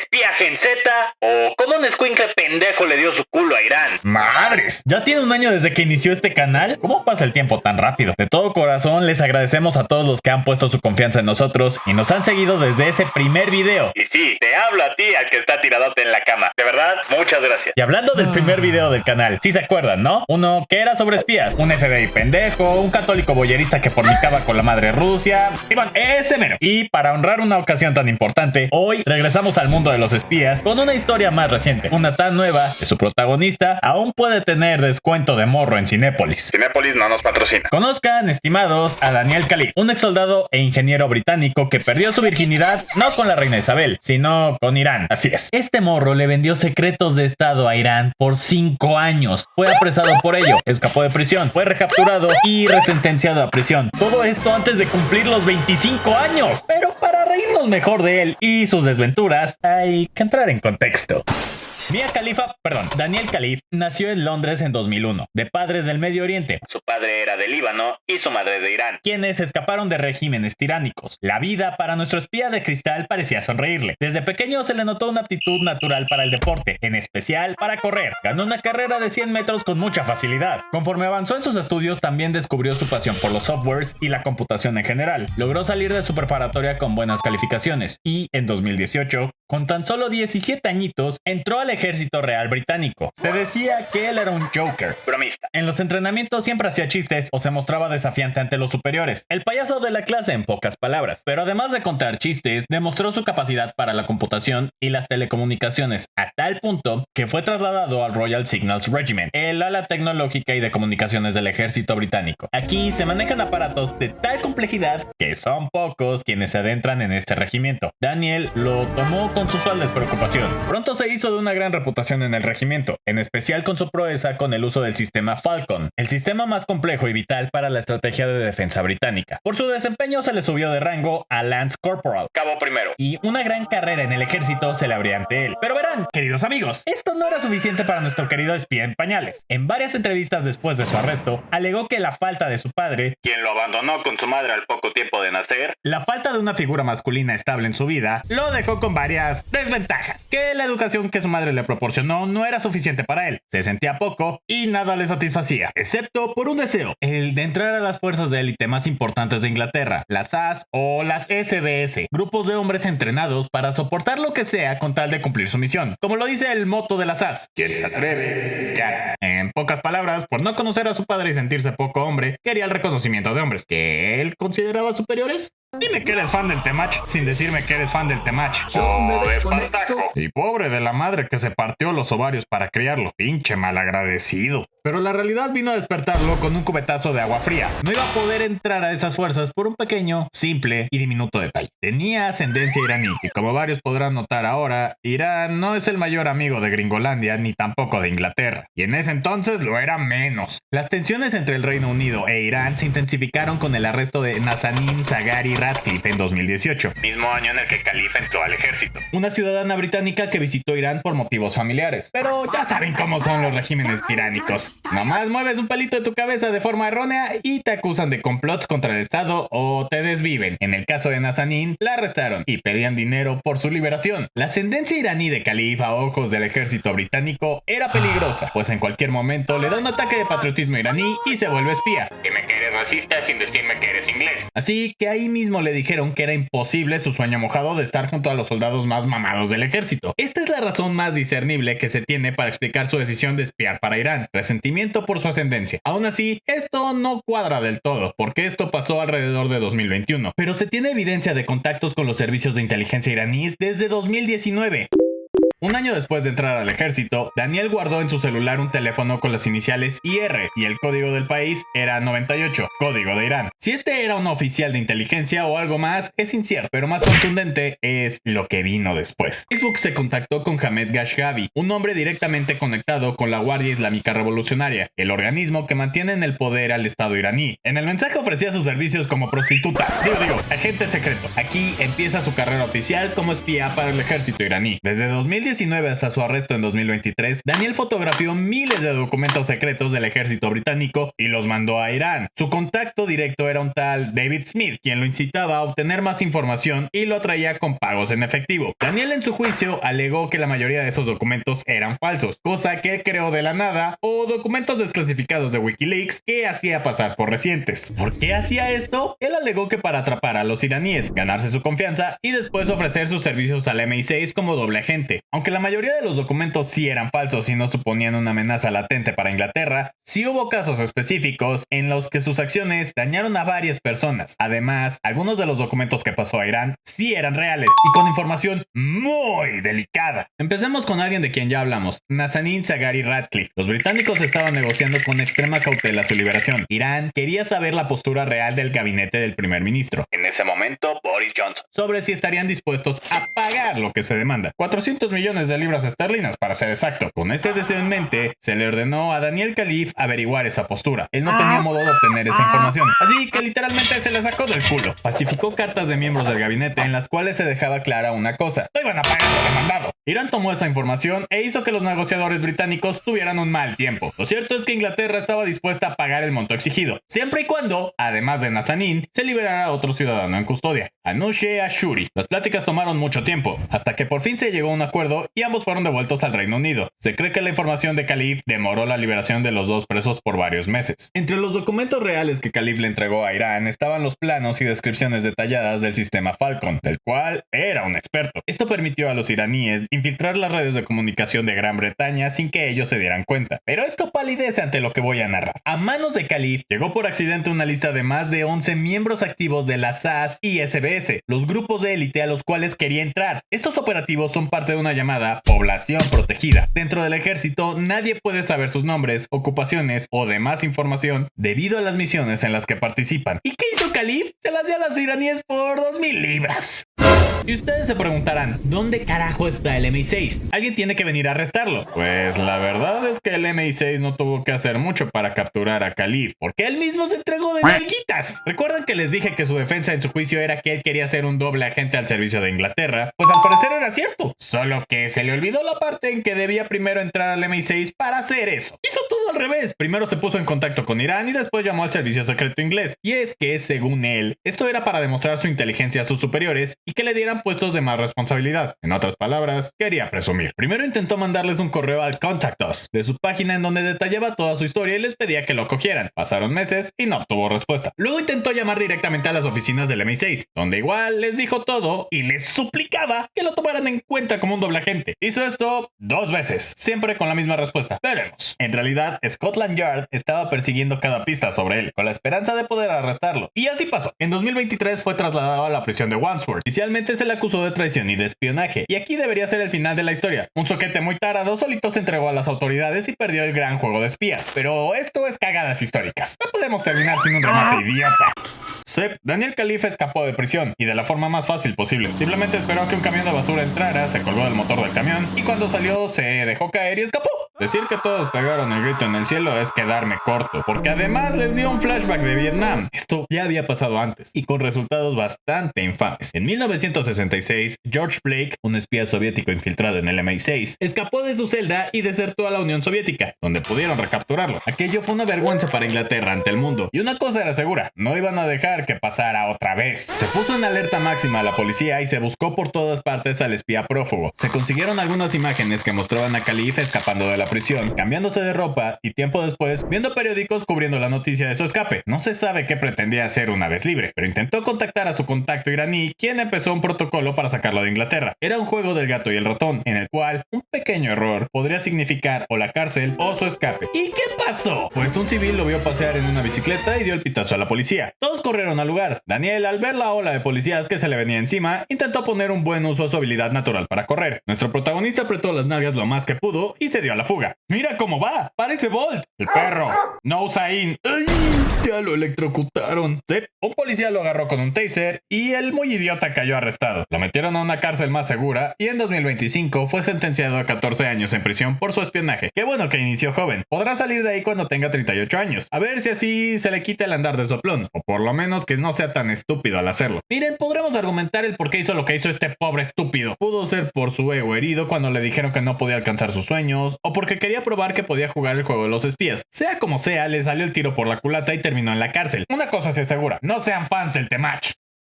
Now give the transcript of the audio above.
espía Gen Z o cómo un escuincle pendejo le dio su culo a Irán. ¡Madres! ¿Ya tiene un año desde que inició este canal? ¿Cómo pasa el tiempo tan rápido? De todo corazón les agradecemos a todos los que han puesto su confianza en nosotros y nos han seguido desde ese primer video. Y sí, te hablo a ti, al que está tiradote en la cama. De verdad, muchas gracias. Y hablando del primer video del canal, sí se acuerdan, ¿no? Uno que era sobre espías, un FBI pendejo, un católico boyerista que fornicaba con la madre Rusia, y bueno, ese mero. Y para honrar una ocasión tan importante, hoy regresamos al mundo de los espías con una historia más reciente, una tan nueva que su protagonista aún puede tener descuento de morro en Cinépolis. Cinépolis no nos patrocina. Conozcan, estimados, a Daniel Khalif, un ex soldado e ingeniero británico que perdió su virginidad no con la reina Isabel, sino con Irán. Así es. Este morro le vendió secretos de estado a Irán por 5 años. Fue apresado por ello, escapó de prisión, fue recapturado y resentenciado a prisión. Todo esto antes de cumplir los 25 años. Pero para reírnos mejor de él y sus desventuras, hay que entrar en contexto. Daniel Khalif nació en Londres en 2001, de padres del Medio Oriente. Su padre era de Líbano y su madre de Irán, quienes escaparon de regímenes tiránicos. La vida para nuestro espía de cristal parecía sonreírle. Desde pequeño se le notó una aptitud natural para el deporte, en especial para correr. Ganó una carrera de 100 metros con mucha facilidad. Conforme avanzó en sus estudios, también descubrió su pasión por los softwares y la computación en general. Logró salir de su preparatoria con buenas calificaciones y, en 2018, con tan solo 17 añitos, entró al ejército real británico. Se decía que él era un joker, bromista. En los entrenamientos siempre hacía chistes o se mostraba desafiante ante los superiores. El payaso de la clase, en pocas palabras. Pero además de contar chistes, demostró su capacidad para la computación y las telecomunicaciones a tal punto que fue trasladado al Royal Signals Regiment, el ala tecnológica y de comunicaciones del ejército británico. Aquí se manejan aparatos de tal complejidad que son pocos quienes se adentran en este regimiento. Daniel lo tomó con su usual despreocupación. Pronto se hizo de una gran reputación en el regimiento, en especial con su proeza con el uso del sistema Falcon, el sistema más complejo y vital para la estrategia de defensa británica. Por su desempeño se le subió de rango a Lance Corporal, cabo primero, y una gran carrera en el ejército se le abría ante él. Pero verán, queridos amigos, esto no era suficiente para nuestro querido espía en pañales. En varias entrevistas después de su arresto, alegó que la falta de su padre, quien lo abandonó con su madre al poco tiempo de nacer, la falta de una figura masculina estable en su vida, lo dejó con varias desventajas, que la educación que su madre le proporcionó no era suficiente para él. Se sentía poco y nada le satisfacía, excepto por un deseo, el de entrar a las fuerzas de élite más importantes de Inglaterra, las SAS o las SBS, grupos de hombres entrenados para soportar lo que sea con tal de cumplir su misión. Como lo dice el moto de las SAS: quien se atreve, gana. En pocas palabras, por no conocer a su padre y sentirse poco hombre, quería el reconocimiento de hombres que él consideraba superiores. Dime que eres fan del Temach sin decirme que eres fan del Temach. Y pobre de la madre que se partió los ovarios para criarlo. Pinche malagradecido. Pero la realidad vino a despertarlo con un cubetazo de agua fría. No iba a poder entrar a esas fuerzas por un pequeño, simple y diminuto detalle. Tenía ascendencia iraní, y como varios podrán notar ahora, Irán no es el mayor amigo de Gringolandia ni tampoco de Inglaterra. Y en ese entonces lo era menos. Las tensiones entre el Reino Unido e Irán se intensificaron con el arresto de Nazanin Zaghari Ratcliffe en 2018. Mismo año en el que Khalif entró al ejército. Una ciudadana británica que visitó Irán por motivos familiares. Pero ya saben cómo son los regímenes tiránicos. Nomás mueves un palito de tu cabeza de forma errónea y te acusan de complots contra el Estado o te desviven. En el caso de Nazanin, la arrestaron y pedían dinero por su liberación. La ascendencia iraní de Khalif a ojos del ejército británico era peligrosa, pues en cualquier momento le da un ataque de patriotismo iraní y se vuelve espía. Dime que eres racista sin decirme que eres inglés. Así que ahí mismo le dijeron que era imposible su sueño mojado de estar junto a los soldados más mamados del ejército. Esta es la razón más discernible que se tiene para explicar su decisión de espiar para Irán: resentimiento por su ascendencia. Aún así, esto no cuadra del todo, porque esto pasó alrededor de 2021, pero se tiene evidencia de contactos con los servicios de inteligencia iraníes desde 2019. Un año después de entrar al ejército, Daniel guardó en su celular un teléfono con las iniciales IR y el código del país era 98, código de Irán. Si este era un oficial de inteligencia o algo más, es incierto, pero más contundente es lo que vino después. Facebook se contactó con Hamed Ghashgabi, un hombre directamente conectado con la Guardia Islámica Revolucionaria, el organismo que mantiene en el poder al Estado iraní. En el mensaje ofrecía sus servicios como prostituta, agente secreto. Aquí empieza su carrera oficial como espía para el ejército iraní. Desde 2010 2019 hasta su arresto en 2023, Daniel fotografió miles de documentos secretos del ejército británico y los mandó a Irán. Su contacto directo era un tal David Smith, quien lo incitaba a obtener más información y lo atraía con pagos en efectivo. Daniel en su juicio alegó que la mayoría de esos documentos eran falsos, cosa que creó de la nada, o documentos desclasificados de Wikileaks que hacía pasar por recientes. ¿Por qué hacía esto? Él alegó que para atrapar a los iraníes, ganarse su confianza y después ofrecer sus servicios al MI6 como doble agente. Aunque la mayoría de los documentos sí eran falsos y no suponían una amenaza latente para Inglaterra, sí hubo casos específicos en los que sus acciones dañaron a varias personas. Además, algunos de los documentos que pasó a Irán sí eran reales y con información muy delicada. Empecemos con alguien de quien ya hablamos, Nazanin Zaghari Ratcliffe. Los británicos estaban negociando con extrema cautela su liberación. Irán quería saber la postura real del gabinete del primer ministro, En ese momento, Boris Johnson. sobre si estarían dispuestos a pagar lo que se demanda. 400 millones de libras esterlinas para ser exacto. Con este deseo en mente, se le ordenó a Daniel Khalif averiguar esa postura. Él no tenía modo de obtener esa información, así que literalmente se la sacó del culo. Falsificó cartas de miembros del gabinete en las cuales se dejaba clara una cosa: no iban a pagar lo demandado. Irán tomó esa información e hizo que los negociadores británicos tuvieran un mal tiempo. Lo cierto es que Inglaterra estaba dispuesta a pagar el monto exigido, siempre y cuando, además de Nazanin, se liberara a otro ciudadano en custodia, Anousheh Ashuri. Las pláticas tomaron mucho tiempo, hasta que por fin se llegó a un acuerdo y ambos fueron devueltos al Reino Unido. Se cree que la información de Khalif demoró la liberación de los dos presos por varios meses. Entre los documentos reales que Khalif le entregó a Irán estaban los planos y descripciones detalladas del sistema Falcon, del cual era un experto. Esto permitió a los iraníes infiltrar las redes de comunicación de Gran Bretaña sin que ellos se dieran cuenta. Pero esto palidece ante lo que voy a narrar. A manos de Khalif llegó por accidente una lista de más de 11 miembros activos de la SAS y SBS, los grupos de élite a los cuales quería entrar. Estos operativos son parte de una llamada población protegida. Dentro del ejército nadie puede saber sus nombres, ocupaciones o demás información debido a las misiones en las que participan. ¿Y qué hizo Khalif? Se las dio a las iraníes por 2.000 libras. Y ustedes se preguntarán, ¿dónde carajo está el MI6? Alguien tiene que venir a arrestarlo. Pues la verdad es que el MI6 no tuvo que hacer mucho para capturar a Khalif, porque él mismo se entregó de nalguitas. ¿Recuerdan que les dije que su defensa en su juicio era que él quería ser un doble agente al servicio de Inglaterra? Pues al parecer era cierto, solo que se le olvidó la parte en que debía primero entrar al MI6 para hacer eso. Hizo todo al revés. Primero se puso en contacto con Irán y después llamó al servicio secreto inglés. Y es que, según él, esto era para demostrar su inteligencia a sus superiores y que le dieran puestos de más responsabilidad. En otras palabras, quería presumir. Primero intentó mandarles un correo al Contact Us de su página en donde detallaba toda su historia y les pedía que lo cogieran. Pasaron meses y no obtuvo respuesta. Luego intentó llamar directamente a las oficinas del MI6, donde igual les dijo todo y les suplicaba que lo tomaran en cuenta como un doble agente. Hizo esto 2 veces, siempre con la misma respuesta: veremos. En realidad, Scotland Yard estaba persiguiendo cada pista sobre él, con la esperanza de poder arrestarlo. Y así pasó. En 2023 fue trasladado a la prisión de Wandsworth. Inicialmente se le acusó de traición y de espionaje, y aquí debería ser el final de la historia. Un soquete muy tarado solito se entregó a las autoridades y perdió el gran juego de espías. Pero esto es cagadas históricas. No podemos terminar sin un remate idiota. Daniel Khalif escapó de prisión, y de la forma más fácil posible. Simplemente esperó a que un camión de basura entrara, se colgó del motor del camión, y cuando salió se dejó caer y escapó. Decir que todos pegaron el grito en el cielo es quedarme corto, porque además les dio un flashback de Vietnam. Esto ya había pasado antes, y con resultados bastante infames. En 1966, George Blake, un espía soviético infiltrado en el MI6, escapó de su celda y desertó a la Unión Soviética, donde pudieron recapturarlo. Aquello fue una vergüenza para Inglaterra ante el mundo, y una cosa era segura: no iban a dejar que pasara otra vez. Se puso en alerta máxima a la policía y se buscó por todas partes al espía prófugo. Se consiguieron algunas imágenes que mostraban a Khalif escapando de la prisión, cambiándose de ropa y tiempo después viendo periódicos cubriendo la noticia de su escape. No se sabe qué pretendía hacer una vez libre, pero intentó contactar a su contacto iraní, quien empezó un protocolo para sacarlo de Inglaterra. Era un juego del gato y el ratón, en el cual un pequeño error podría significar o la cárcel o su escape. ¿Y qué pasó? Pues un civil lo vio pasear en una bicicleta y dio el pitazo a la policía. Todos corrieron al lugar. Daniel, al ver la ola de policías que se le venía encima, intentó poner un buen uso a su habilidad natural para correr. Nuestro protagonista apretó las nalgas lo más que pudo y se dio a la fuga. fuga. ¡Mira cómo va! ¡Parece Bolt! ¡El perro! ¡No Usain! ¡Ay! Ya lo electrocutaron. Sí, un policía lo agarró con un taser y el muy idiota cayó arrestado. Lo metieron a una cárcel más segura y en 2025 fue sentenciado a 14 años en prisión por su espionaje. Qué bueno que inició joven. Podrá salir de ahí cuando tenga 38 años. A ver si así se le quita el andar de soplón. O por lo menos que no sea tan estúpido al hacerlo. Miren, podremos argumentar el por qué hizo lo que hizo este pobre estúpido. Pudo ser por su ego herido cuando le dijeron que no podía alcanzar sus sueños, o porque quería probar que podía jugar el juego de los espías. Sea como sea, le salió el tiro por la culata y terminó en la cárcel. Una cosa se asegura, no sean fans del Temach.